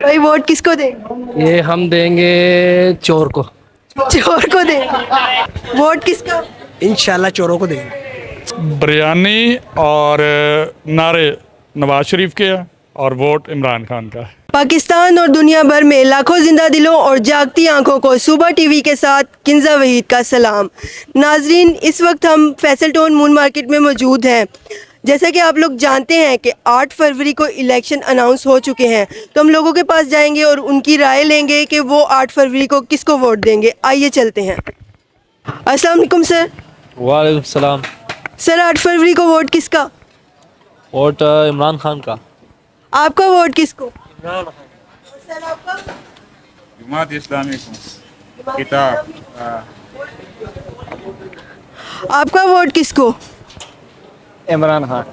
भाई वोट किसको देंगे? ये हम देंगे चोर को। चोर को देंगे। वोट किसका? इंशाल्लाह चोरों को देंगे। बिरयानी और नारे नवाज शरीफ के हैं और वोट इमरान खान का है। पाकिस्तान और दुनिया भर में लाखों जिंदा दिलों और जागती आंखों को सुबह टीवी के साथ किंजा वहीद का सलाम। नाजरीन, इस वक्त हम फैसल टाउन मून मार्केट में मौजूद हैं। जैसा कि आप लोग जानते हैं कि 8 फरवरी को इलेक्शन अनाउंस हो चुके हैं, तो हम लोगों के पास जाएंगे और उनकी राय लेंगे कि वो 8 फरवरी को किसको वोट देंगे। आइए चलते हैं। अस्सलाम वालेकुम सर। वालेकुम सलाम। सर 8 फरवरी को वोट किसका? वोट इमरान खान का। आपका वोट किसको? सर आपका? जमात इस्लामी किताब। आपका वोट किसको? इमरान खान।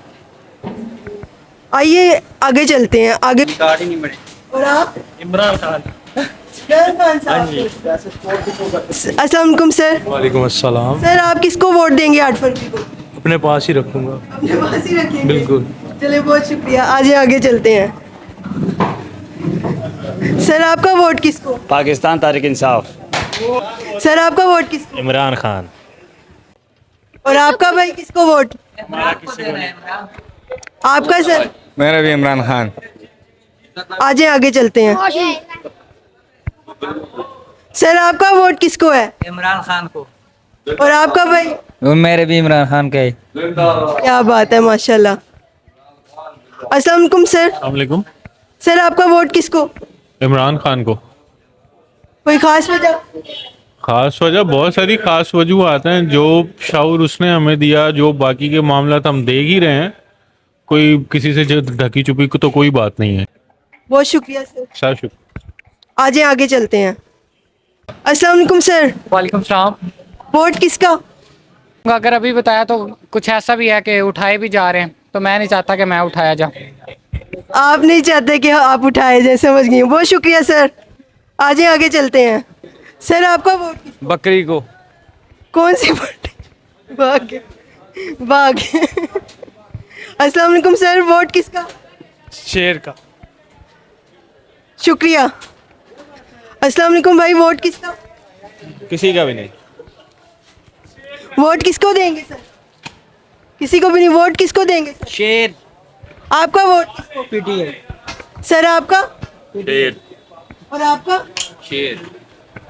आइए आगे चलते हैं। आगे और आप? इमरान खान। इमरान खान साहब। अस्सलाम वालेकुम सर। वालेकुम अस्सलाम। सर आप किसको वोट देंगे 8 फरवरी को? अपने पास ही रखूँगा। अपने पास ही रखेंगे? बिल्कुल। चलिए बहुत शुक्रिया। आज आगे चलते हैं। सर आपका वोट किसको? पाकिस्तान तहरीक इंसाफ। सर आपका वोट किसको? इमरान खान। और आपका भाई किसको वोट? आपका सर? मेरा भी इमरान खान। आज आगे चलते हैं। सर आपका वोट किसको है? इमरान खान को। और आपका भाई? मेरे भी इमरान खान का है। क्या बात है, माशाल्लाह। अस्सलाम वालेकुम सर। वालेकुम। सर आपका वोट किसको? इमरान खान को। कोई खास वजह? खास वजह बहुत सारी खास वजूहत हैं। जो शऊर उसने हमें दिया, जो बाकी के मामला हम देख ही रहे हैं। कोई किसी से जो ढकी चुपी को तो कोई बात नहीं है। बहुत शुक्रिया सर। सर शुक्रिया। आज आगे चलते हैं। अस्सलाम वालेकुम सर। वालेकुम सलाम। वोट किसका? अगर अभी बताया तो कुछ ऐसा भी है कि उठाए भी जा रहे हैं, तो मैं नहीं चाहता कि मैं उठाया जाऊँ। आप नहीं चाहते कि आप उठाए जाए, समझ गई। बहुत शुक्रिया सर। आज आगे चलते हैं। सर आपका वोट किसको? बकरी को। कौन सी वोट? बाघ। बाघ। अस्सलाम वालेकुम सर। वोट किसका? शेर का। शुक्रिया। अस्सलाम वालेकुम भाई। वोट किसका? किसी का भी नहीं। वोट किसको देंगे सर? किसी को भी नहीं। वोट किसको देंगे सर? शेर। आपका वोट किसको? पीटीआई। सर आपका? शेर। और आपका? शेर।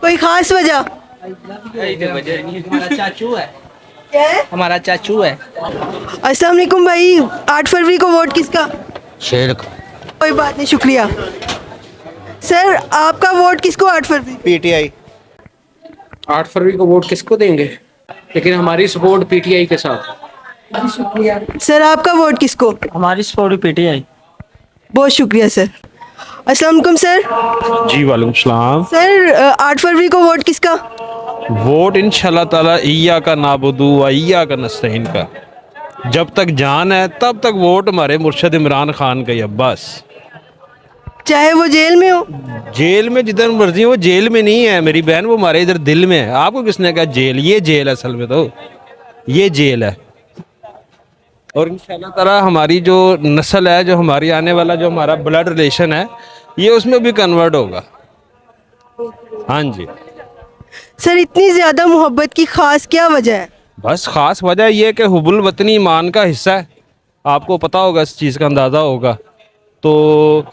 कोई खास वजह? हमारा चाचू है। क्या है? हमारा चाचू है। अस्सलाम वालेकुम भाई। 8 फरवरी को वोट किसका? शेर का। कोई बात नहीं, शुक्रिया। सर आपका वोट किसको 8 फरवरी? पीटीआई। 8 फरवरी को वोट किसको देंगे, लेकिन हमारी सपोर्ट पीटीआई के साथ। शुक्रिया। सर आपका वोट किसको? हमारी सपोर्ट पीटीआई। बहुत शुक्रिया सर। अस्सलाम वालेकुम सर। जी वालेकुम सलाम। सर 8 फरवरी को वोट किसका? वोट इंशाल्लाह ताला इय्या का नाबुदू व इय्या का नस्तईन का। जब तक जान है तब तक वोट हमारे मुर्शद इमरान खान का ही है बस। चाहे वो जेल में हो? जेल में जिधर मर्जी हो, वो जेल में नहीं है मेरी बहन, वो हमारे इधर दिल में है। आपको किसने कहा जेल? ये जेल है असल में, तो ये जेल है। और इंशाल्लाह ताला हमारी जो नस्ल है, जो हमारी आने वाला जो हमारा ब्लड रिलेशन है, ये उसमें भी कन्वर्ट होगा। हाँ जी। सर इतनी ज़्यादा मोहब्बत की खास क्या वजह है? बस ख़ास वजह यह है कि हुब्बुल वतनी ईमान का हिस्सा है। आपको पता होगा, इस चीज़ का अंदाज़ा होगा। तो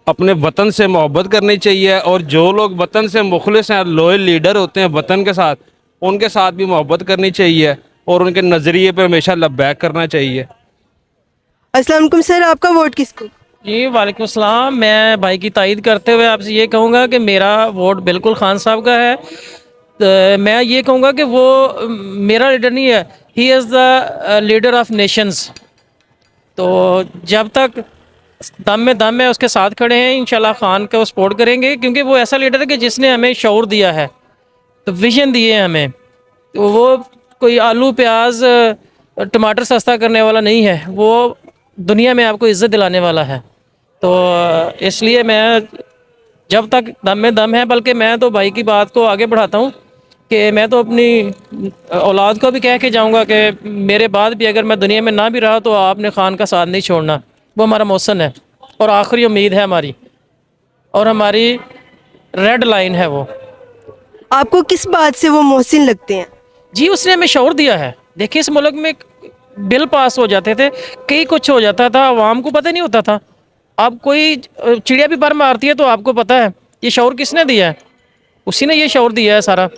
अपने वतन से मोहब्बत करनी चाहिए, और जो लोग वतन से मुखलिस हैं, लॉयल लीडर होते हैं वतन के साथ, उनके साथ भी मोहब्बत करनी चाहिए और उनके नज़रिए पर हमेशा लब्बैक करना चाहिए। अस्सलाम वालेकुम सर। आपका वोट किसको? जी वालेकुम सलाम। मैं भाई की तायद करते हुए आपसे ये कहूँगा कि मेरा वोट बिल्कुल खान साहब का है। तो मैं ये कहूँगा कि वो मेरा लीडर नहीं है, he is the leader of Nations. तो जब तक दम में उसके साथ खड़े हैं, इंशाल्लाह खान को सपोर्ट करेंगे, क्योंकि वो ऐसा लीडर है कि जिसने हमें शऊर दिया है, तो विजन दिए हैं हमें। तो वो कोई आलू प्याज टमाटर सस्ता करने वाला नहीं है, वो दुनिया में आपको इज़्ज़त दिलाने वाला है। तो इसलिए मैं जब तक दम में दम है, बल्कि मैं तो भाई की बात को आगे बढ़ाता हूँ कि मैं तो अपनी औलाद को भी कह के जाऊँगा कि मेरे बाद भी अगर मैं दुनिया में ना भी रहा तो आपने खान का साथ नहीं छोड़ना। वो हमारा मौसन है और आखिरी उम्मीद है हमारी। और हमारी रेड लाइन है वो। आपको किस बात से वो मोहसिन लगते हैं? जी उसने हमें शौर दिया है। देखिए इस मुल्क में बिल पास हो जाते थे, कई कुछ हो जाता था, आवाम को पता नहीं होता था। अब कोई चिड़िया भी पर मारती है तो आपको पता है ये शौर किसने दिया है? उसी ने ये शौर दिया है सारा।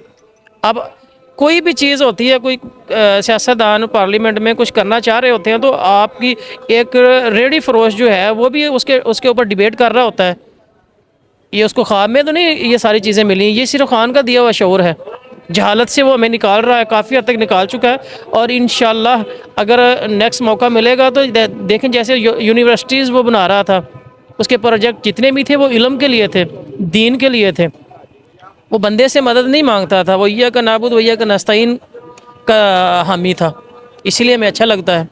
अब कोई भी चीज़ होती है, कोई सियासतदान पार्लियामेंट में कुछ करना चाह रहे होते हैं तो आपकी एक रेडी फरोश जो है वो भी उसके ऊपर डिबेट कर रहा होता है। ये उसको ख्वाब में तो नहीं ये सारी चीज़ें मिली, ये सिर्फ खान का दिया हुआ शौर है। जहालत से वो हमें निकाल रहा है, काफ़ी हद तक निकाल चुका है। और इंशाल्लाह अगर नेक्स्ट मौका मिलेगा तो देखें जैसे यूनिवर्सिटीज़ वो बना रहा था, उसके प्रोजेक्ट जितने भी थे वो इल्म के लिए थे, दीन के लिए थे। वो बंदे से मदद नहीं मांगता था, वो इय्या का नाबुद वैया का नस्ताइन का हामी था। इसीलिए हमें अच्छा लगता है।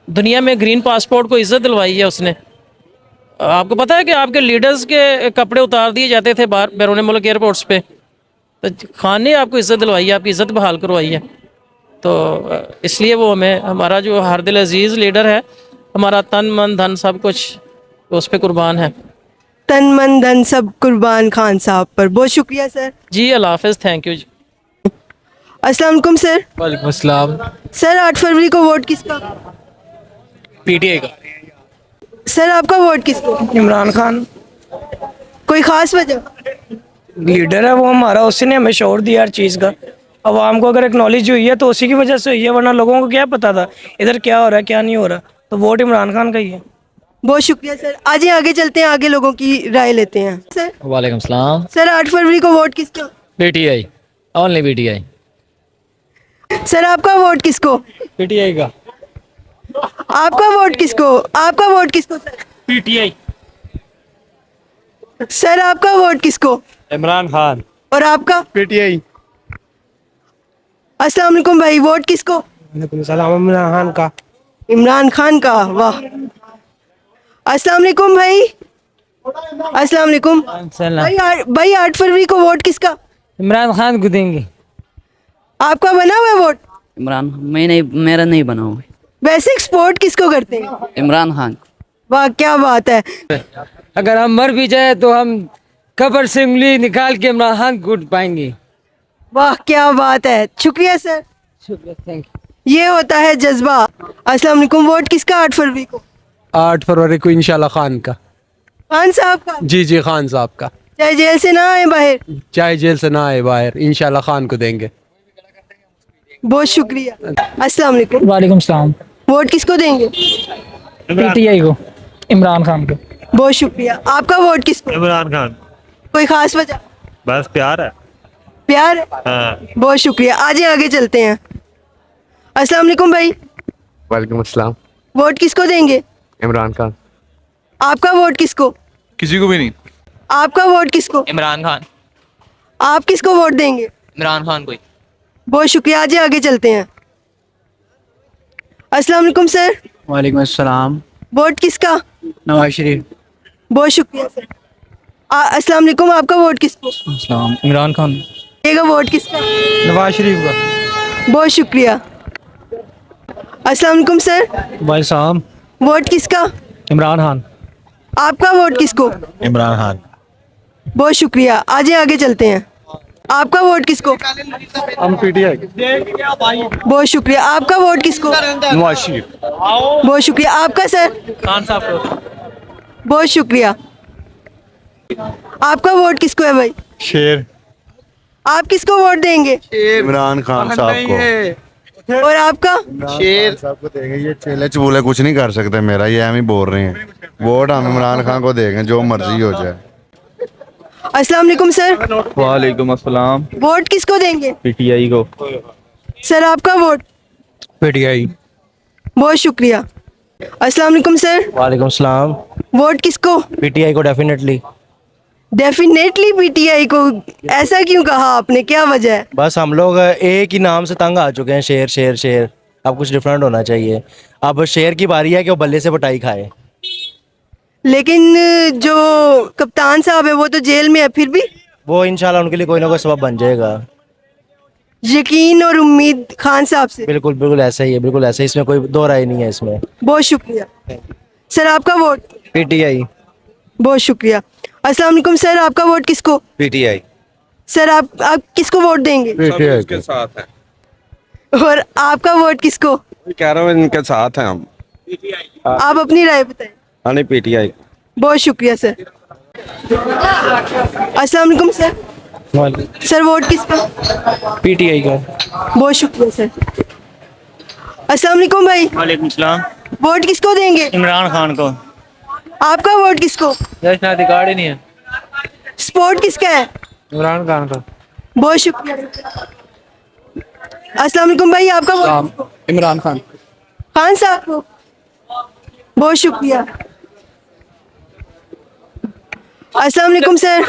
दुनिया में ग्रीन पासपोर्ट को इज़्ज़त दिलवाई है उसने। आपको पता है कि आपके लीडर्स के कपड़े उतार दिए जाते थे बाहर बैरून मुल्क एयरपोर्ट्स पे, तो खान ने आपको इज़्ज़त दिलवाई है, आपकी इज़्ज़त बहाल करवाई है। तो इसलिए वो हमें, हमारा जो हर दिल अजीज़ लीडर है, हमारा तन मन धन सब कुछ उस पर कुर्बान है। तन मन धन सब कुर्बान खान साहब पर। बहुत शुक्रिया सर। जी अल्लाह हाफ़िज़, थैंक यू जी। अस्सलाम वालेकुम सर। वालेकुम अस्सलाम। सर 8 फरवरी को वोट किसका? पीटीआई का। सर आपका वोट किसको? इमरान खान कोई ख़ास वजह? लीडर है वो हमारा, उसने हमें शौर दिया हर चीज़ का। अवाम को अगर एक्नॉलेज हुई है तो उसी की वजह से हुई है, वरना लोगों को क्या पता था इधर क्या हो रहा है क्या नहीं हो रहा। तो वोट इमरान खान का ही है। बहुत शुक्रिया सर। आज ही आगे चलते हैं, आगे लोगों की राय लेते हैं। सर वालेकुम सलाम। सर 8 फरवरी को वोट किसको? PTI, only PTI. सर आपका वोट किसको? पीटीआई का। आपका वोट किसको? आपका वोट किसको सर? पीटीआई। सर आपका वोट किसको? इमरान खान। और आपका? पीटीआई। अस्सलाम वालेकुम भाई, वोट किसको? वालेकुम सलाम। इमरान खान का। इमरान खान का, वाह। अस्सलाम वालेकुम भाई। अस्सलाम वालेकुम भाई 8 फरवरी को वोट किसका? इमरान खान को देंगे। आपका बना हुआ है वोट? इमरान, मैं नहीं, मेरा नहीं बना हुआ। वैसे एक्सपोर्ट किसको करते हैं? इमरान खान। वाह क्या बात है। अगर हम मर भी जाए तो हम कब्र से उंगली निकाल के इमरान खान को उठ पाएंगे। वाह क्या बात है, शुक्रिया सर। शुक्रिया, थैंक यू। ये होता है जज्बा। अस्सलाम वालेकुम, वोट किसका 8 फरवरी को? 8 फरवरी को इंशाल्लाह खान का। खान साहब का? जी जी खान साहब का। चाहे जेल से ना आए बाहर? चाहे जेल से ना आए बाहर, इंशाल्लाह खान को देंगे। बहुत शुक्रिया। अस्सलाम वालेकुम। वालेकुम सलाम। वोट किसको देंगे? पीटीआई को, इमरान खान को। बहुत शुक्रिया। आपका वोट किसको? इमरान खान। कोई खास वजह? बस प्यार है। प्यार है? हाँ। बहुत शुक्रिया। आगे चलते हैं। अस्सलाम वालेकुम भाई, वालेकुम अस्सलाम। वोट किसको देंगे? इमरान खान। आपका वोट किसको? किसी को भी नहीं। आपका वोट किसको? इमरान खान। आप किसको वोट देंगे? इमरान खान को। बहुत शुक्रिया। आगे चलते हैं। अस्सलाम वालेकुम सर। वालेकुम अस्सलाम। वोट किसका? नवाज शरीफ। बहुत शुक्रिया सर। अस्सलाम वालेकुम, आपका वोट किसको? अस्सलाम। इमरान खान। देगा वोट किसका? नवाज शरीफ का। बहुत शुक्रिया। अस्सलाम वालेकुम सर। भाई साहब। वोट किसका? इमरान खान। आपका वोट किसको? इमरान खान। बहुत शुक्रिया। आगे चलते हैं। आपका वोट किसको? हम पीटीआई। बहुत शुक्रिया। आपका वोट किसको? नवाज शरीफ। बहुत शुक्रिया। आपका सर? खान साहब को। बहुत शुक्रिया। आपका वोट किसको है भाई? शेर। आप किसको वोट देंगे? इमरान खान साहब को। और आपका? शेर साहब को देंगे। ये चेले चबूले कुछ नहीं कर सकते मेरा, ये हम ही बोल रहे हैं। वोट हम इमरान खान को देंगे, जो मर्जी हो जाए। अस्सलाम वालेकुम सर। वालेकुम अस्सलाम। वोट किसको देंगे? पीटीआई को। सर आपका वोट? पीटीआई। बहुत शुक्रिया। अस्सलाम वालेकुम सर। वालेकुम सलाम। वोट किसको? पीटीआई को डेफिनेटली। डेफिनेटली पीटीआई को। ऐसा क्यों कहा आपने, क्या वजह है? बस हम लोग एक ही नाम से तंग आ चुके हैं, शेर शेर शेर। अब कुछ डिफरेंट होना चाहिए। अब शेर की बारी है कि वो बल्ले से बटाई खाए। लेकिन जो कप्तान साहब है वो तो जेल में है, फिर भी वो इंशाल्लाह उनके लिए कोई ना कोई सबब बन जाएगा। यकीन और उम्मीद खान साहब से। बिल्कुल बिल्कुल ऐसा ही है, बिल्कुल ऐसा ही, इसमें कोई दो राय नहीं है इसमें। बहुत शुक्रिया। सर आपका वोट? पीटीआई। बहुत शुक्रिया। अस्सलाम वालेकुम सर, आपका वोट किसको? पीटीआई। सर आप किसको वोट देंगे? पीटीआई के साथ है, और आपका वोट किसको? कह रहा हूँ इनके साथ हैं हम। आप अपनी राय बताएं। हाँ, पीटीआई। बहुत शुक्रिया सर। अस्सलाम वालेकुम सर। सर वोट किसका? पीटीआई का। बहुत शुक्रिया सर। अस्सलाम वालेकुम भाई, वालेकुम सलाम। वोट किसको देंगे? इमरान खान को। आपका वोट किसको? नेशनल अधिकार ही नहीं है। स्पोर्ट किसका है? इमरान खान का। बहुत शुक्रिया। अस्सलाम वालेकुम भाई, आपका वोट किसको? इमरान खान। खान साहब को। बहुत शुक्रिया। अस्सलाम वालेकुम सर।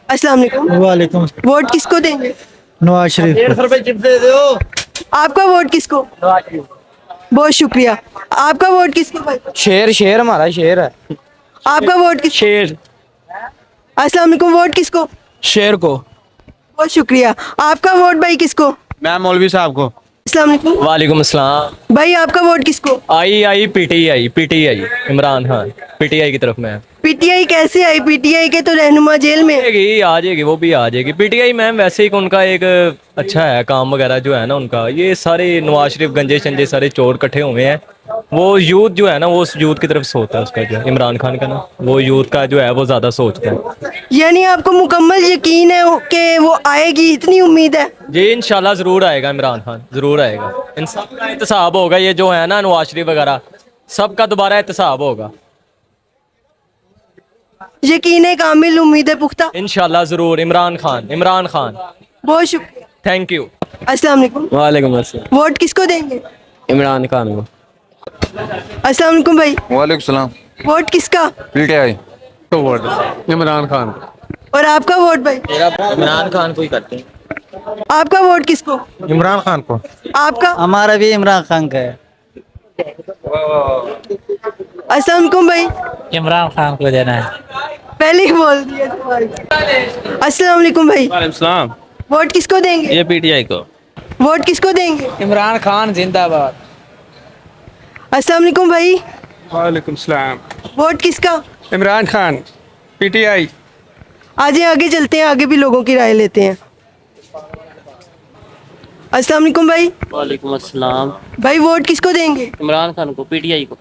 अस्सलाम वालेकुम। वालेकुम। वोट किसको देंगे? नवाज शरीफ। 150 रुपए चिप्स दे दो। आपका वोट किसको? बहुत शुक्रिया। आपका वोट किसको भाई? शेर हमारा शेर है। आपका वोट किस? शेर। अस्सलाम वालेकुम, वोट किसको? शेर को। बहुत शुक्रिया। आपका वोट भाई किसको? मैं मौलवी साहब को। अस्सलाम वालेकुम वालेकुम अस्सलाम। भाई, आपका वोट किसको? आई पीटीआई इमरान खान पीटीआई की तरफ मैं। पीटीआई कैसे आई? पीटीआई के तो रहनुमा जेल में है। आ जाएगी वो भी आ जाएगी। पीटीआई मैम वैसे ही उनका एक अच्छा है काम वगैरह जो है ना उनका। ये सारे नवाज शरीफ गंजे शंजे सारे चोर इकट्ठे हुए हैं। वो यूथ जो है ना वो उस यूथ की तरफ सोचता है उसका जो इमरान खान का ना वो यूथ का जो है वो ज़्यादा सोचता है। यानी आपको मुकम्मल यकीन है कि वो आएगी, इतनी उम्मीद है? जी इंशाल्लाह ज़रूर आएगा इमरान खान, ज़रूर आएगा। इन सब का एहतसाब होगा। ये जो है ना नवाज शरीफ वगैरह सबका दोबारा एहतसाब होगा। यकीन है कामिल, उम्मीद है पुख्ता। इंशाल्लाह ज़रूर इमरान खान। बहुत शुक्रिया। Thank you. अस्सलाम वालेकुम। वालेकुम अस्सलाम। वोट किसको देंगे? इमरान खान को। अस्सलाम वालेकुम भाई, वालेकुम सलाम। वोट किसका? पीटीआई। तो वोट इमरान खान। और आपका वोट भाई? इमरान खान को ही करते हैं। आपका वोट किसको? इमरान खान को। आपका? हमारा भी इमरान खान का है। अस्सलाम वालेकुम भाई, इमरान खान को देना है। पहले ही बोल दिया सवाल। अस्सलाम वालेकुम भाई, वालेकुम। वोट किसको देंगे? ये पीटीआई को। वोट किसको देंगे? इमरान खान जिंदाबाद। अस्सलाम वालेकुम भाई, वालेकुम सलाम। वोट किसका? इमरान खान पीटीआई। आगे चलते हैं, आगे भी लोगों की राय लेते हैं। अस्सलाम वालेकुम भाई। वालेकुम अस्सलाम। भाई वोट किसको देंगे? इमरान खान को पीटीआई को।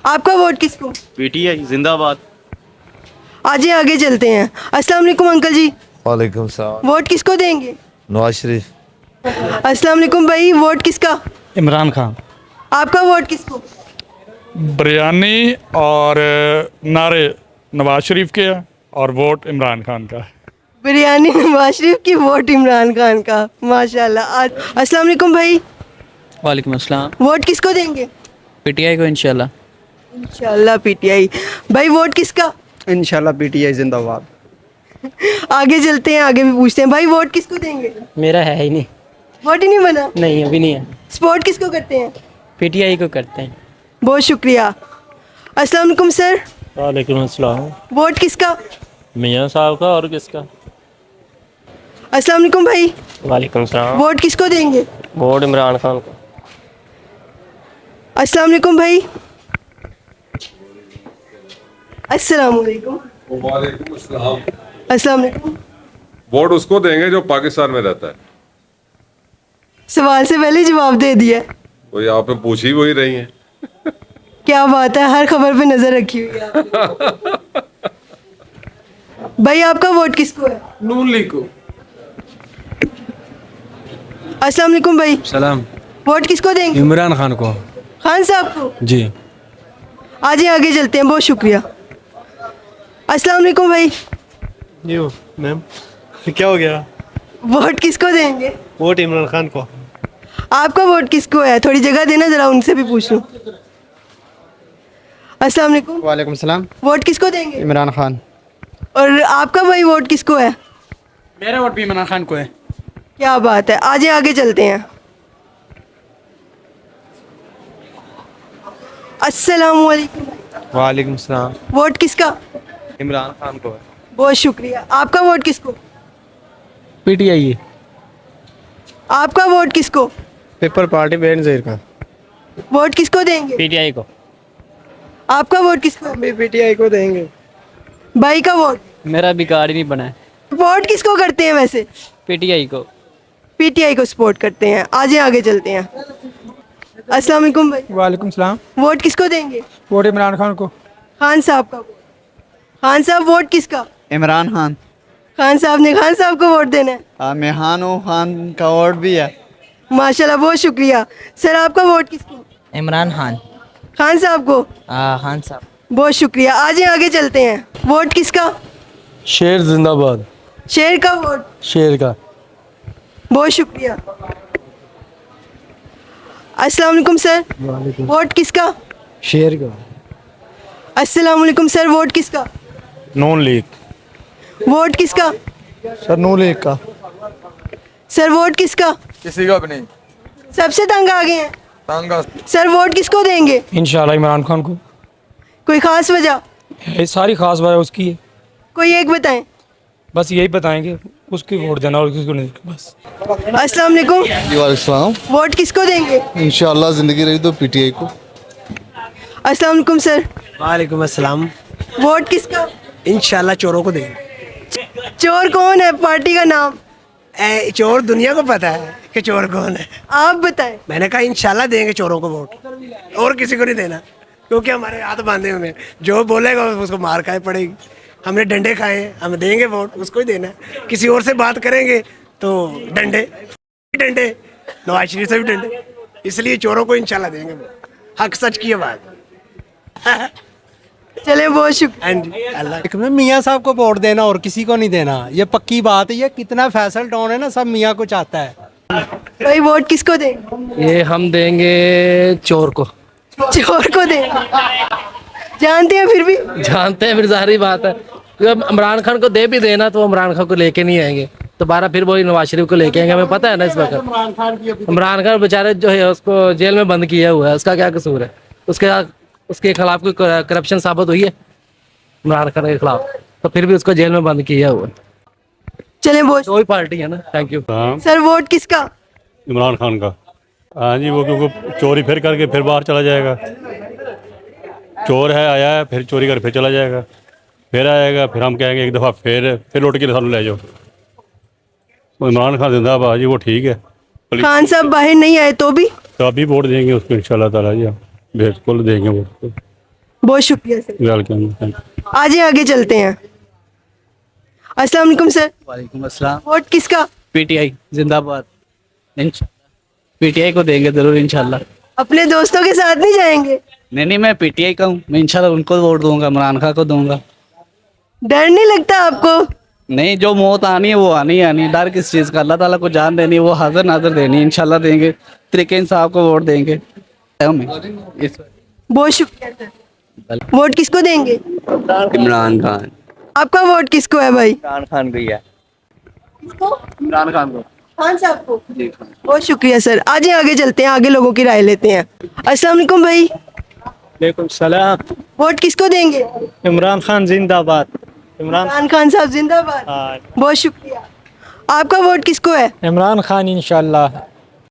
आपका वोट किसको? पीटीआई जिंदाबाद। आगे चलते हैं। अस्सलाम वालेकुम अंकल जी, वालेकुम सलाम। वोट किसको देंगे? नवाज शरीफ। अस्सलाम वालेकुम भाई, वोट किसका? इमरान खान। आपका वोट किसको? बिरयानी और नारे नवाज शरीफ के हैं और वोट इमरान खान का है। बिरयानी नवाज शरीफ की, वोट इमरान खान का। माशाल्लाह। अस्सलाम वालेकुम भाई, वालेकुम अस्सलाम। वोट किसको देंगे? पीटीआई को इंशाल्लाह। इंशाल्लाह पीटीआई। भाई वोट किसका? इंशाल्लाह पीटीआई जिंदाबाद। आगे चलते हैं, आगे भी पूछते हैं। भाई वोट किसको देंगे? मेरा है ही नहीं। वोट ही नहीं बना? नहीं अभी नहीं है। सपोर्ट किसको करते हैं? पीटीआई को करते हैं। बहुत शुक्रिया। अस्सलाम वालेकुम सर, वालेकुम अस्सलाम। वोट किसका? मियाँ साहब का और किसका? अस्सलाम वालेकुम भाई, वालेकुम सलाम। वोट किसको देंगे? वोट इमरान खान को। अस्सलाम वालेकुम भाई। अस्सलाम वालेकुम। वालेकुम अस्सलाम। अस्सलाम वालेकुम। वोट उसको देंगे जो पाकिस्तान में रहता है। सवाल से पहले ही जवाब दे दिया। वो यहाँ पे पूछ ही वही रही हैं। क्या बात है, हर खबर पे नजर रखी हुई है आपने। भाई आपका वोट किसको है? नून लीग को। अस्सलाम वालेकुम भाई, सलाम। वोट किसको देंगे? इमरान खान को। खान साहब को। जी। आगे चलते हैं, बहुत शुक्रिया। अस्सलाम वालेकुम भाई, जी मैम, क्या हो गया? वोट किसको देंगे? वोट इमरान खान को। आपका वोट किसको है? थोड़ी जगह देना, जरा उनसे भी पूछ लूं। अस्सलाम वालेकुम। वालेकुम सलाम। वोट किसको देंगे? इमरान खान। और आपका भाई वोट किसको है? मेरा वोट भी इमरान खान को है। क्या बात है। आगे चलते हैं। अस्सलाम वालेकुम। वालेकुम सलाम। वोट किसका? इमरान खान को। बहुत शुक्रिया। आपका वोट किसको? पीटीआई। आपका वोट किसको? पेपर पार्टी बेनजीर का। वोट किसको देंगे? पीटीआई को। आपका वोट किसको है? पीटीआई को देंगे। भाई का वोट? मेरा भी कार्ड ही नहीं बना है। वोट किसको करते हैं वैसे? पीटीआई को। पीटीआई को सपोर्ट करते हैं। आगे चलते हैं। अस्सलाम वालेकुम भाई। वालेकुम सलाम। वोट किसको देंगे? वोट इमरान खान को। खान साहब का वोट। खान साहब वोट किसका? इमरान खान। खान साहब ने खान साहब को वोट देना है। हाँ मैं खान हूँ, खान का वोट भी है। माशाल्लाह, बहुत शुक्रिया सर। आपका वोट किसको? इमरान खान। खान साहब को। खान साहब। बहुत शुक्रिया। आगे चलते हैं। वोट किसका? शेर जिंदाबाद। शेर का वोट। शेर का। बहुत शुक्रिया। अस्सलाम वालेकुम सर। वोट किसका? शेर का। अस्सलाम वालेकुम सर। वोट किसका? नून लीग। वोट किसका? सर नून लीग का। सर वोट किसका? किसी का भी नहीं। सबसे तंग आ गए हैं तांगा सर। वोट किसको देंगे? इंशाल्लाह इमरान खान को। कोई खास वजह? ये सारी खास बात उसकी है, कोई एक बताएं। बस यही बताएंगे उसकी वोट देना और किसको नहीं, बस। अस्सलाम वालेकुम। वालेकुम वोट किसको देंगे? इंशाल्लाह जिंदगी रही तो पीटीआई को। अस्सलाम वालेकुम सर। वालेकुम अस्सलाम। वोट किसका? इंशाल्लाह चोरों को देंगे। चोर कौन है? पार्टी का नाम? चोर दुनिया को पता है कि चोर कौन है। आप बताएं। मैंने कहा इंशाल्लाह देंगे चोरों को वोट, और किसी को नहीं देना, क्योंकि हमारे हाथ बांधे हुए हैं। जो बोलेगा उसको मार खाए पड़ेगी। हमने डंडे खाए हैं, हम देंगे वोट, उसको ही देना है। किसी और से बात करेंगे तो डंडे डंडे, नवाज शरीफ से भी डंडे। इसलिए चोरों को इंशाल्लाह देंगे वोट। हक सच की बात। चले, बहुत शुक्रिया। हाँ जी, अल्लाह। मियाँ साहब को वोट देना और किसी को नहीं देना, ये पक्की बात है। ये कितना फैसल टाउन है ना, सब मियाँ को चाहता है। भाई वोट किसको देंगे? ये हम देंगे चोर को। चोर को देंगे। जानते हैं फिर भी? जानते हैं, फिर जाहिर बात है। जब इमरान खान को दे भी देना तो वो इमरान खान को लेके नहीं आएंगे, दोबारा फिर वही नवाज शरीफ को लेके आएंगे। हमें पता है ना इस वक्त इमरान खान बेचारे जो है उसको जेल में बंद किया हुआ है। उसका क्या कसूर है? उसके खिलाफ कोई करप्शन साबित हुई है इमरान खान के खिलाफ? तो फिर भी उसको जेल में बंद किया हुआ है। चले, बहुत दो ही पार्टी है ना। Thank you sir. वोट किसका? इमरान खान का। हाँ जी, वो क्योंकि चोरी फिर करके फिर बाहर चला जाएगा। चोर है, आया है, फिर चोरी कर फिर चला जाएगा, फिर आएगा, फिर हम कहेंगे एक दफ़ा फिर लौट के सानू ले जाओ। तो इमरान खान जिंदाबाद जी, वो ठीक है। खान साहब बाहर नहीं आए तो भी? तो अभी वोट देंगे उसको इंशाल्लाह ताला जी, हम बिल्कुल देंगे वोट। बहुत शुक्रिया सर। वेलकम। आगे चलते हैं। अस्सलाम वालेकुम सर। वालेकुम अस्सलाम। वोट किसका? पीटीआई जिंदाबाद। पीटीआई को देंगे जरूर इंशाल्लाह। अपने दोस्तों के साथ नहीं जाएंगे? नहीं, मैं पीटीआई का हूँ। मैं इंशाल्लाह उनको वोट दूंगा, इमरान खान को दूंगा। डर नहीं लगता आपको? नहीं, जो मौत आनी है वो आनी है। डर किस चीज़ का? अल्लाह ताला को जान देनी है, वो हाजिर नाजर देनी है। इंशाल्लाह देंगे, तरीके साहब को वोट देंगे। बहुत शुक्रिया सर। वोट किसको देंगे? इमरान खान। आपका वोट किसको है भाई? इमरान खान को ही है। किसको? इमरान खान को। खान साहब को। बहुत शुक्रिया सर। आगे चलते हैं, आगे लोगों की राय लेते हैं। अस्सलाम वालेकुम भाई। वालेकुम सलाम। वोट किसको देंगे? इमरान खान जिंदाबाद। इमरान खान साहब जिंदाबाद। बहुत शुक्रिया। आपका वोट किसको है? इमरान खान इंशाल्लाह।